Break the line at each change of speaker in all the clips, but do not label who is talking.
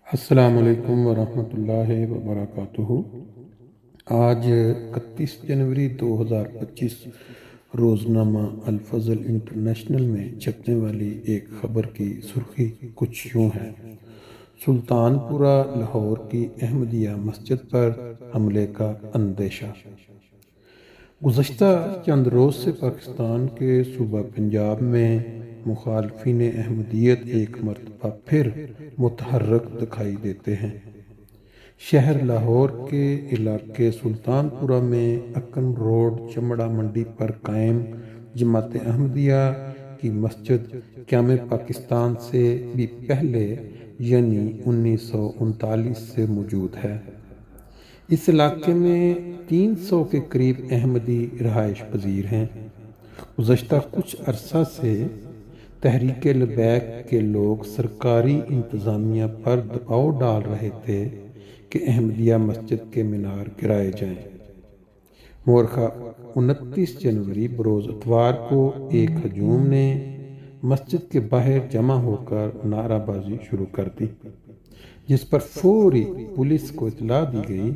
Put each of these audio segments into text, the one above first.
السلام علیکم ورحمۃ اللہ وبرکاتہ۔ آج 31 جنوری 2025 روزنامہ الفضل انٹرنیشنل میں چھپنے والی ایک خبر کی سرخی کچھ یوں ہے: سلطان پورہ لاہور کی احمدیہ مسجد پر حملے کا اندیشہ۔ گزشتہ چند روز سے پاکستان کے صوبہ پنجاب میں مخالفین احمدیت ایک مرتبہ پھر متحرک دکھائی دیتے ہیں۔ شہر لاہور کے علاقے سلطان پورہ میں اکن روڈ چمڑا منڈی پر قائم جماعت احمدیہ کی مسجد قیام پاکستان سے بھی پہلے یعنی 1939 سے موجود ہے۔ اس علاقے میں 300 کے قریب احمدی رہائش پذیر ہیں۔ گزشتہ کچھ عرصہ سے تحریک لبیک کے لوگ سرکاری انتظامیہ پر دباؤ ڈال رہے تھے کہ احمدیہ مسجد کے مینار گرائے جائیں۔ مورخہ 29 جنوری بروز اتوار کو ایک ہجوم نے مسجد کے باہر جمع ہو کر نعرہ بازی شروع کر دی، جس پر فوری پولیس کو اطلاع دی گئی۔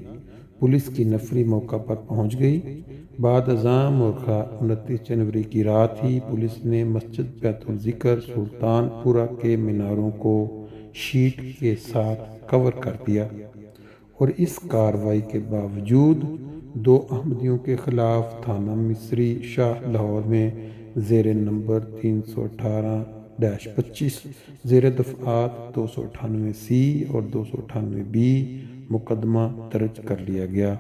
پولیس کی نفری موقع پر پہنچ گئی۔ بعد ازاں مورخہ 29 جنوری کی رات ہی پولیس نے مسجد بیت الذکر سلطان پورہ کے میناروں کو شیٹ کے ساتھ کور کر دیا، اور اس کارروائی کے باوجود 2 احمدیوں کے خلاف تھانہ مصری شاہ لاہور میں زیر نمبر 318-25 زیر دفعات 298C اور 298B مقدمہ درج کر لیا گیا۔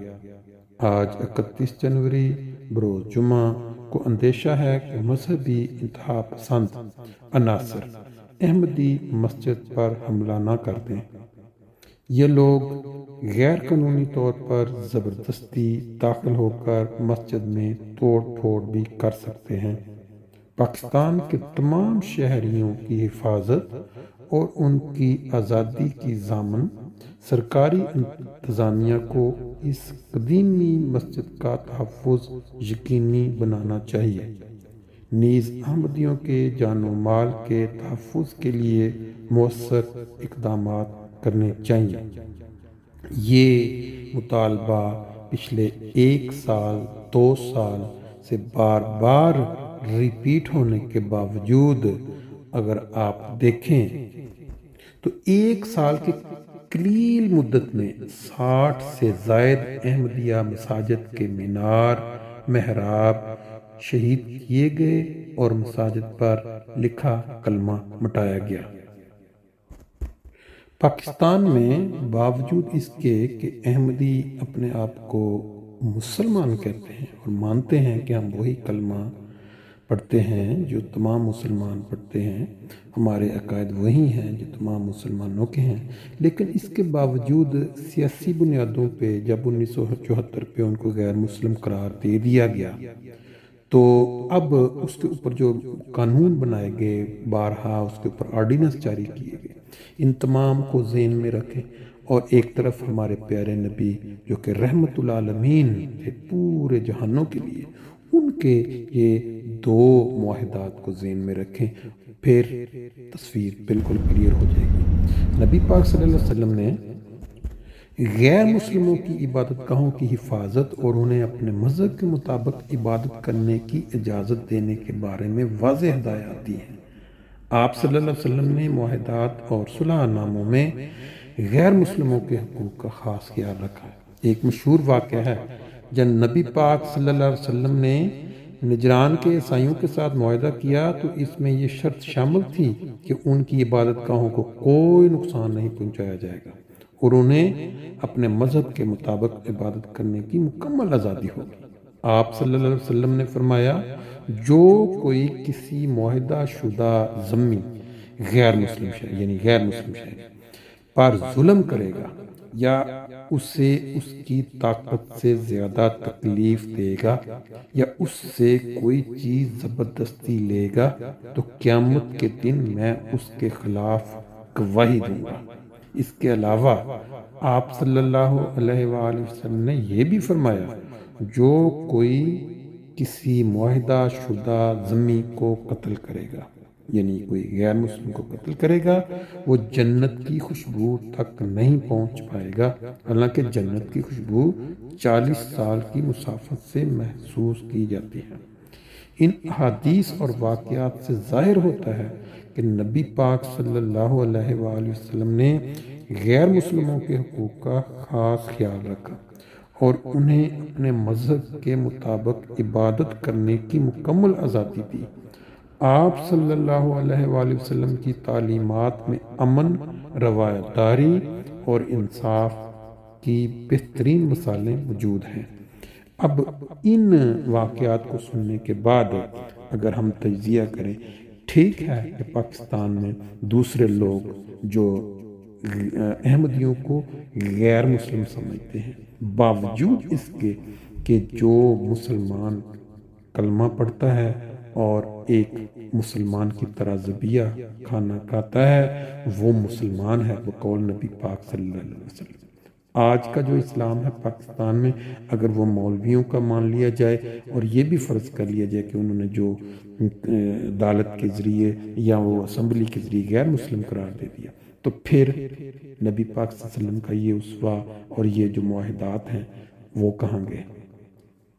آج 31 جنوری بروز جمعہ کو اندیشہ ہے کہ مذہبی انتہا پسند عناصر احمدی مسجد پر حملہ نہ کر دیں۔ یہ لوگ غیر قانونی طور پر زبردستی داخل ہو کر مسجد میں توڑ پھوڑ بھی کر سکتے ہیں۔ پاکستان کے تمام شہریوں کی حفاظت اور ان کی آزادی کی ضامن سرکاری انتظامیہ کو اس قدیمی مسجد کا تحفظ یقینی بنانا چاہیے، نیز احمدیوں کے جان و مال کے تحفظ کے لیے مؤثر اقدامات کرنے چاہیے۔ یہ مطالبہ پچھلے 1 سال 2 سال سے بار بار ریپیٹ ہونے کے باوجود اگر آپ دیکھیں تو 1 سال کی قلیل مدت میں 60 سے زائد احمدیہ مساجد کے مینار محراب شہید کیے گئے اور مساجد پر لکھا کلمہ مٹایا گیا۔ پاکستان میں باوجود اس کے کہ احمدی اپنے آپ کو مسلمان کہتے ہیں اور مانتے ہیں کہ ہم وہی کلمہ پڑھتے ہیں جو تمام مسلمان پڑھتے ہیں، ہمارے عقائد وہی ہیں جو تمام مسلمانوں کے ہیں، لیکن اس کے باوجود سیاسی بنیادوں پہ جب 1974 پہ ان کو غیر مسلم قرار دے دیا گیا تو اب اس کے اوپر جو قانون بنائے گئے، بارہا اس کے اوپر آرڈیننس جاری کیے گئے، ان تمام کو ذہن میں رکھیں، اور ایک طرف ہمارے پیارے نبی جو کہ رحمت العالمین تھے پورے جہانوں کے لیے، ان کے یہ 2 معاہدات کو ذہن میں رکھیں، پھر تصویر بالکل کلیئر ہو جائے گی۔ نبی پاک صلی اللہ علیہ وسلم نے غیر مسلموں کی عبادت گاہوں کی حفاظت اور انہیں اپنے مذہب کے مطابق عبادت کرنے کی اجازت دینے کے بارے میں واضح ہدایات دی ہیں۔ آپ صلی اللہ علیہ وسلم نے معاہدات اور صلح ناموں میں غیر مسلموں کے حقوق کا خاص خیال رکھا ہے۔ ایک مشہور واقعہ ہے جب نبی پاک صلی اللہ علیہ وسلم نے نجران کے عیسائیوں کے ساتھ معاہدہ کیا تو اس میں یہ شرط شامل تھی کہ ان کی عبادت گاہوں کو کوئی نقصان نہیں پہنچایا جائے گا اور انہیں اپنے مذہب کے مطابق عبادت کرنے کی مکمل آزادی ہوگی۔ آپ صلی اللہ علیہ وسلم نے فرمایا، جو کوئی کسی معاہدہ شدہ ذمی غیر مسلم شہری پر ظلم کرے گا یا اسے اس کی طاقت سے زیادہ تکلیف دے گا یا اس سے کوئی چیز زبردستی لے گا تو قیامت کے دن میں اس کے خلاف گواہی دوں گا۔ اس کے علاوہ آپ صلی اللہ علیہ وآلہ وسلم نے یہ بھی فرمایا، جو کوئی کسی معاہدہ شدہ ذمی کو قتل کرے گا یعنی کوئی غیر مسلم کو قتل کرے گا وہ جنت کی خوشبو تک نہیں پہنچ پائے گا، حالانکہ جنت کی خوشبو 40 سال کی مسافت سے محسوس کی جاتی ہے۔ ان احادیث اور واقعات سے ظاہر ہوتا ہے کہ نبی پاک صلی اللہ علیہ وآلہ وسلم نے غیر مسلموں کے حقوق کا خاص خیال رکھا اور انہیں اپنے مذہب کے مطابق عبادت کرنے کی مکمل آزادی دی۔ آپ صلی اللہ علیہ وآلہ وسلم کی تعلیمات میں امن، روایت داری اور انصاف کی بہترین مثالیں موجود ہیں۔ اب ان واقعات کو سننے کے بعد اگر ہم تجزیہ کریں، ٹھیک ہے کہ پاکستان میں دوسرے لوگ جو احمدیوں کو غیر مسلم سمجھتے ہیں، باوجود اس کے کہ جو مسلمان کلمہ پڑھتا ہے اور ایک مسلمان کی طرح ذبیحہ کھانا کھاتا ہے وہ مسلمان ہے بقول نبی پاک صلی اللہ علیہ وسلم۔ آج کا جو اسلام ہے پاکستان میں، اگر وہ مولویوں کا مان لیا جائے اور یہ بھی فرض کر لیا جائے کہ انہوں نے جو عدالت کے ذریعے یا وہ اسمبلی کے ذریعے غیر مسلم قرار دے دیا، تو پھر نبی پاک صلی اللہ علیہ وسلم کا یہ اسوہ اور یہ جو معاہدات ہیں وہ کہاں گئے؟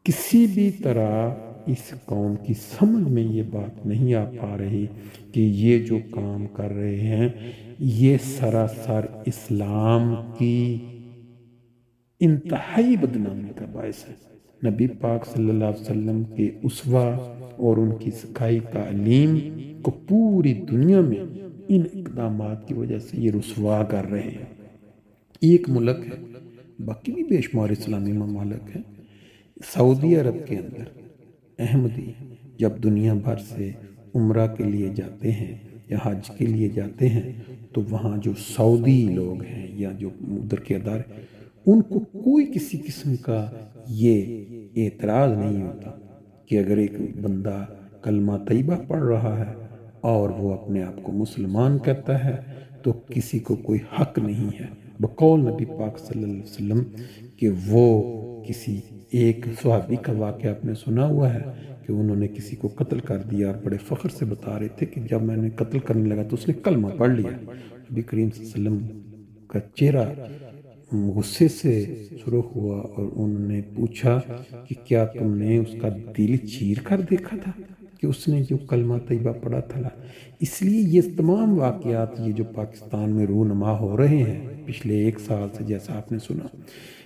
کسی بھی طرح اس قوم کی سمجھ میں یہ بات نہیں آ پا رہی کہ یہ جو کام کر رہے ہیں یہ سراسر اسلام کی انتہائی بدنامی کا باعث ہے۔ نبی پاک صلی اللہ علیہ وسلم کے اسوہ اور ان کی سکھائی تعلیم کو پوری دنیا میں ان اقدامات کی وجہ سے یہ رسوا کر رہے ہیں۔ ایک ملک ہے، باقی بھی بے شمار اسلامی ممالک ہیں، سعودی عرب کے اندر احمدی جب دنیا بھر سے عمرہ کے لیے جاتے ہیں یا حج کے لیے جاتے ہیں تو وہاں جو سعودی لوگ ہیں یا جو ادھر کے ادارے، ان کو کوئی کسی قسم کا یہ اعتراض نہیں ہوتا کہ اگر ایک بندہ کلمہ طیبہ پڑھ رہا ہے اور وہ اپنے آپ کو مسلمان کہتا ہے تو کسی کو کوئی حق نہیں ہے بقول نبی پاک صلی اللہ علیہ وسلم کہ وہ کسی ایک صحابی کا واقعہ آپ نے سنا ہوا ہے کہ انہوں نے کسی کو قتل کر دیا اور بڑے فخر سے بتا رہے تھے کہ جب میں نے قتل کرنے لگا تو اس نے کلمہ پڑھ لیا۔ نبی کریم صلی اللہ علیہ وسلم کا چہرہ غصے سے سرخ ہوا اور انہوں نے پوچھا کہ کیا تم نے اس کا دل چیر کر دیکھا تھا کہ اس نے جو کلمہ طیبہ پڑھا تھا؟ اس لیے یہ تمام واقعات یہ جو پاکستان میں رونما ہو رہے ہیں پچھلے 1 سال سے، جیسا آپ نے سنا،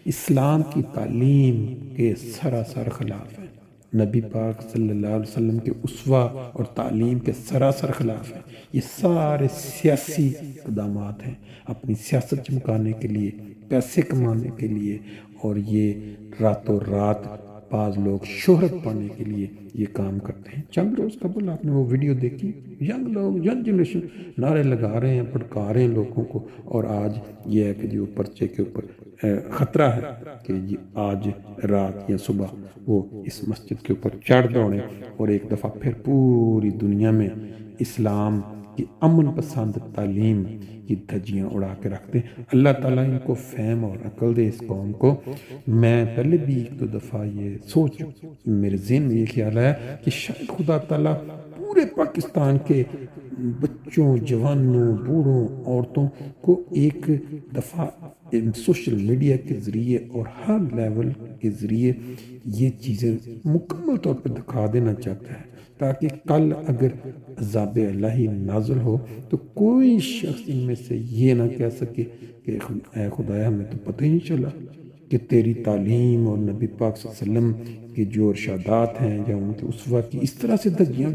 اسلام کی تعلیم کے سراسر خلاف ہیں، نبی پاک صلی اللہ علیہ وسلم کے اسوہ اور تعلیم کے سراسر خلاف ہیں۔ یہ سارے سیاسی اقدامات ہیں، اپنی سیاست چمکانے کے لیے، پیسے کمانے کے لیے، اور یہ راتوں رات بعض لوگ شہرت پانے کے لیے یہ کام کرتے ہیں۔ چند روز قبل آپ نے وہ ویڈیو دیکھی، ینگ لوگ، ینگ جنریشن نعرے لگا رہے ہیں، پھٹکا رہے ہیں لوگوں کو، اور آج یہ ہے کہ جو پرچے کے اوپر خطرہ ہے کہ آج رات یا صبح وہ اس مسجد کے اوپر چڑھ دوڑیں اور ایک دفعہ پھر پوری دنیا میں اسلام کی امن پسند تعلیم کی دھجیاں اڑا کے رکھتے ہیں۔ اللہ تعالیٰ ان کو فہم اور عقل دے اس قوم کو۔ میں پہلے بھی 1-2 دفعہ یہ سوچ میرے ذہن میں یہ خیال ہے کہ شاید خدا تعالیٰ پورے پاکستان کے بچوں، جوانوں، بوڑھوں، عورتوں کو ایک دفعہ سوشل میڈیا کے ذریعے اور ہر لیول کے ذریعے یہ چیزیں مکمل طور پر دکھا دینا چاہتا ہے، تاکہ کل اگر عذاب الہی نازل ہو تو کوئی شخص ان میں سے یہ نہ کہہ سکے کہ اے خدایا ہمیں تو پتہ ہی نہیں چلا کہ تیری تعلیم اور نبی پاک صلی اللہ علیہ وسلم کی جو ارشادات ہیں یا ان کے اسوہ کی اس طرح سے دھجیاں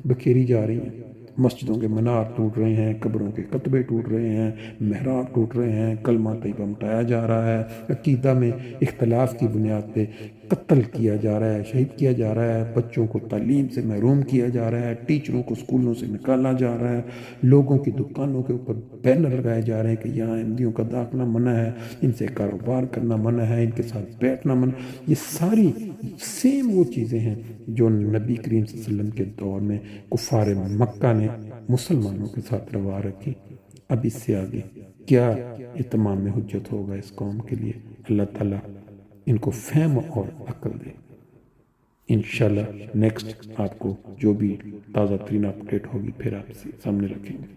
بکھیری جا رہی ہیں۔ مسجدوں کے منار ٹوٹ رہے ہیں، قبروں کے کتبے ٹوٹ رہے ہیں، محراب ٹوٹ رہے ہیں، کلمہ طیبہ مٹایا جا رہا ہے، عقیدہ میں اختلاف کی بنیاد پہ قتل کیا جا رہا ہے، شہید کیا جا رہا ہے، بچوں کو تعلیم سے محروم کیا جا رہا ہے، ٹیچروں کو اسکولوں سے نکالا جا رہا ہے، لوگوں کی دکانوں کے اوپر بینر لگائے جا رہے ہیں کہ یہاں احمدیوں کا داخلہ منع ہے، ان سے کاروبار کرنا منع ہے، ان کے ساتھ بیٹھنا منع۔ یہ ساری سیم وہ چیزیں ہیں جو نبی کریم صلی اللہ علیہ وسلم کے دور میں کفار مکہ نے مسلمانوں کے ساتھ روا رکھی۔ اب اس سے آگے کیا اتمام حجت ہوگا اس قوم کے لیے؟ اللہ تعالیٰ ان کو فہم اور عقل دے۔ انشاءاللہ نیکسٹ آپ کو جو بھی تازہ ترین اپڈیٹ ہوگی پھر آپ سے سامنے رکھیں گے۔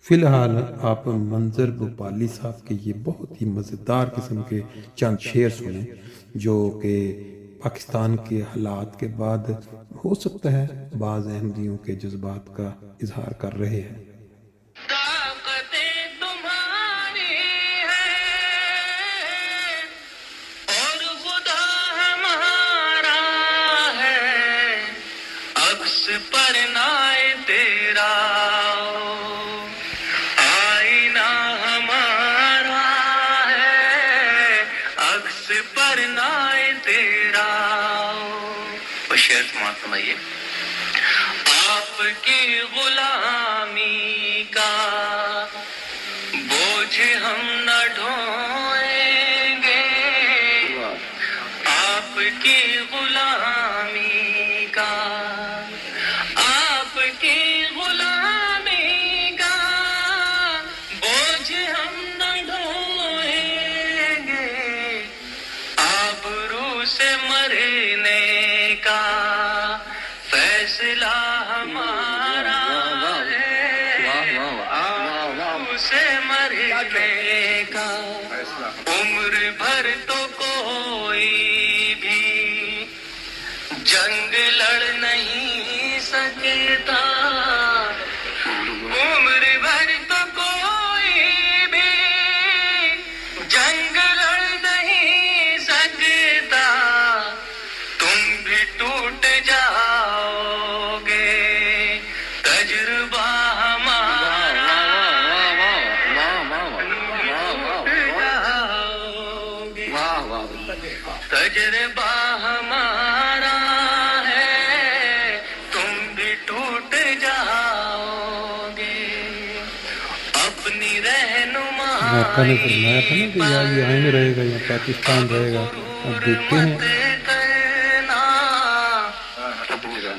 فی الحال آپ منظر بھوپالی صاحب کے یہ بہت ہی مزیدار قسم کے چند شعر سنیں جو کہ پاکستان کے حالات کے بعد ہو سکتا ہے بعض احمدیوں کے جذبات کا اظہار کر رہے ہیں۔
آپ کی غلامی کا بوجھ ہم نہ ڈھوئیں گے، آپ کی غلامی کا، آپ کی غلامی کا بوجھ ہم نہ ڈھوئیں گے، آبرو سے مرنے کا فیصلہ ہمارا ہے، اسے مرنے کا عمر بھر تو کوئی بھی جنگ لڑ نہیں سکتا، عمر بھر تو کوئی بھی جنگ لڑ نہیں سکتا، تم بھی ٹوٹ جاؤ گے، تجربہ ہمارا تجربہ ہمارا ہے، تم بھی ٹوٹ جاؤ گے، اپنی
آقا نے فرمایا تھا نا کہ یا یہ آئین رہے گا یا پاکستان رہے گا، اب دیکھتے ہیں۔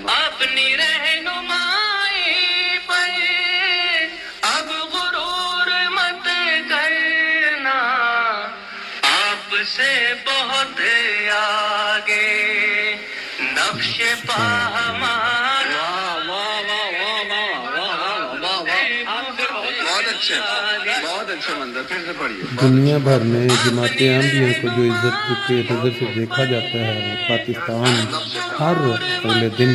اپنی رہنمائی پر اب غرور مت کرنا، آپ سے بہت آگے نقش پا ہمارا، بہت اچھا منظر، پھر سے پڑھیے۔
دنیا بھر میں جماعت احمدیہ کو جو عزت کے نظر سے دیکھا جاتا ہے، پاکستان ہر اگلے دن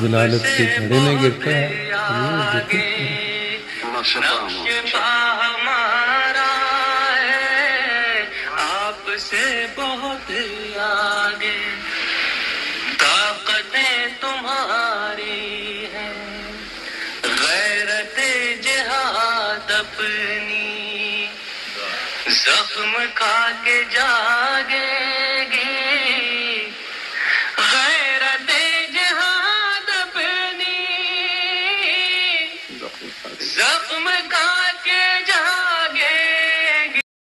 ضلالت کے گھڑے میں گرتا ہے۔
ہمارا ہے، آپ سے بہت آگے، طاقتیں تمہاری ہیں، غیرت جہاد اپنی زخم کھا کے جاگے گی، غیرت جہاد اپنی زخم